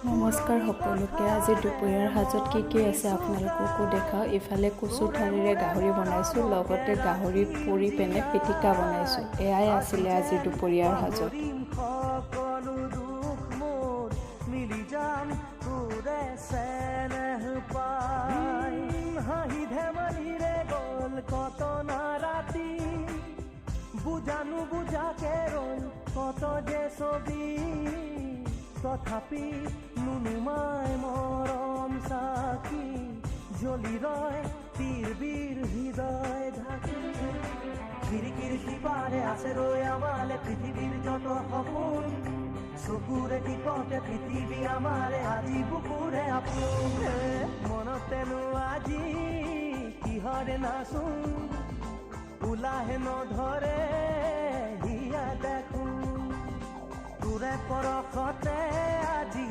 নমস্কাৰ সকলোকে। আজি দুপৰীয়াৰ সাজত কি আছে আপোনালোককো দেখাওঁ। ইফালে কচু ঠাৰিৰে গাহৰি বনাইছোঁ, লগতে গাহৰি পুৰি পেনে পিটিকা বনাইছোঁ। এয়াই আছিলে আজি দুপৰীয়াৰ সাজত। বুজানো বুজাকে ৰল কত যে ছবি তথাপি নুনুমাই মৰম চাকি জ্বলি ৰয় তীৰ হৃদয় ঢাকি খিৰিকিৰ সিপাৰে আছে ৰৈ আমালে পৃথিৱীৰ যত সপোন চকুৰে টিপতে পৃথিৱী আমাৰে আজি বুকুৰে আপোন মনতেনো আজি কিহৰে নাচোন উলাহে নধৰে হিয়া দেখোন তোৰে পৰশতে আজি